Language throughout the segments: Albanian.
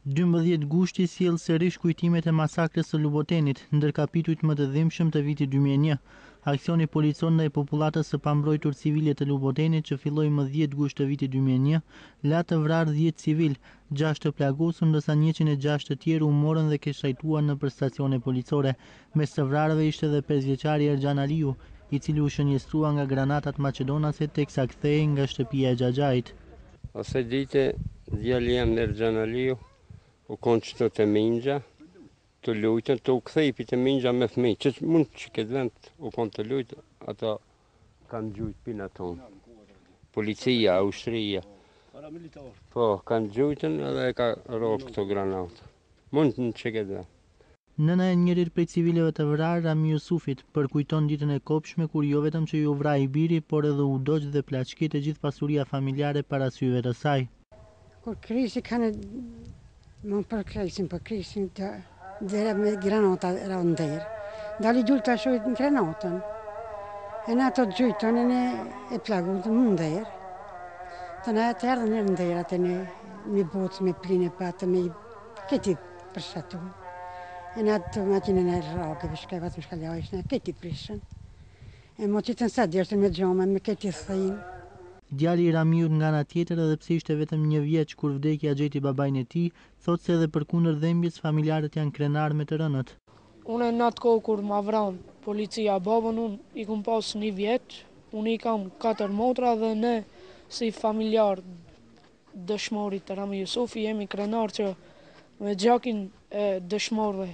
12 gushti sjell sërish kujtimet e masakrës së Lubotenit, ndër kapitujt më të dhimbshëm të vitit 2001. Aksioni policor ndaj popullatës së pambrojtur civile të Lubotenit, që filloi më 10 gusht të vitit 2001, la të vrarë 10 civil, 6 të plagosur, ndërsa 106 të tjerë u morën dhe keshajtuan nëpër stacione policore. Mes të vrarëve ishte edhe 5-vjeçari Erxhan Aliu, i cili u shënjestrua nga granatat maqedonase teksa kthehej nga shtëpia e xhaxhait. Asaj dite djali jam Erxhan Aliu u konë qëto të mingja, të lujtën, të u kthejpi të mingja me fëmij, që mund që këtë vend u konë të lujtë, ata kanë gjujt pina tonë. Policia, ushtria, po, kanë gjujtën edhe ka rogë këto granatë. Mund në që këtë vend. Nëna e njërit prej civileve të vrarë, Rami Jusufit, përkujton ditën e kopshme kur jo vetëm që ju vraj biri, por edhe u doq dhe plaçkit e gjithë pasuria familjare para syve të saj. Kur krisi kanë më përkresin, dhe me granata era ndër. Dali gjulë të ashojt në granatën. E në ato gjujton e plagutën më ndër. Të në të erdhën e ndër, atë me bocë, me plinë e patë, me këti përshatu. E në atë makinën e rragëve, shkaj vatë më shkallajsh, në këti prishën. E mo qitën sa djertën me gjomën, me këti thëjnë. Djali i Ramiut nga ana tjetër, edhe pse ishte vetëm 1 vjeç kur vdekja gjeti babain e tij, thotë se edhe përkundër dhembjes familjarët janë krenar me të rënët. Unë në atë kohë kur ma vran policia babën, unë i kum pas 1 vjeç, unë i kam 4 motra dhe ne si familjar dëshmorit të Rami Jusufi jemi krenar që me gjakin e dëshmorëve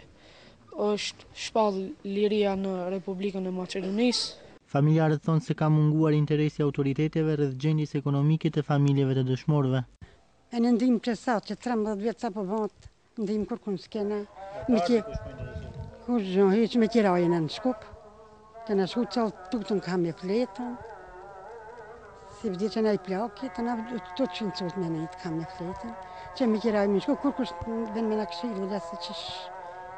është shpall liria në Republikën e Maqedonisë. Familjarët thonë se ka munguar interesi autoriteteve rreth gjendjes ekonomike të familjeve të dëshmorëve. E në ndim presat që 13 vjetë sa po bëhat, ndim kur kun s'kena, kur hiq me kirajën e në shkup, kena shku qalë tutën ka me fletën, si vdi që na i plakit, të na të qëncut me nejtë ka me fletën, që me kirajën me shkup, kur kush ven me në këshilu, lasë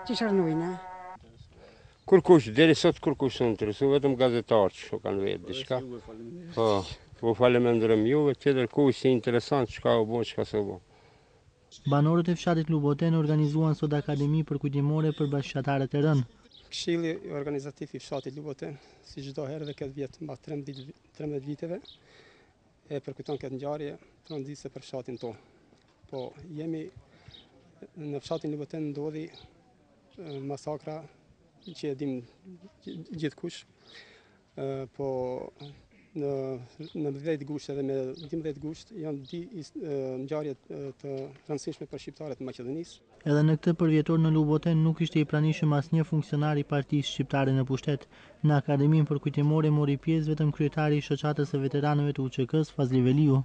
që shërnujna. Kur kush, deri sot kur kush së interesu, vetëm gazetarë që kanë vetë diçka. Po falemendërëm juve, tjetër kush si interesant çka u bo, çka s'u bo. Banorët e fshatit Luboten organizuan sot akademi përkujtimore për bashkëqatarët e rënë. Këshilli organizativ i fshatit Luboten, si çdo herë dhe këtë vit mbas 13 viteve, e përkujton këtë ngjarje tranzitse për fshatin tonë. Po jemi në fshatin Luboten ndodhi masakra që e dim gjithkush, po në 10 gusht edhe me 12 gusht janë ngjarje të rëndësishme për shqiptarët e Maqedonisë. Edhe në këtë përvjetor në Luboten nuk ishte i pranishëm asnjë funksionar i partisë shqiptare në pushtet. Në akademinë përkujtimore mori pjesë vetëm kryetari i shoqatës së veteranëve të UÇK-s, Fazli Veliu.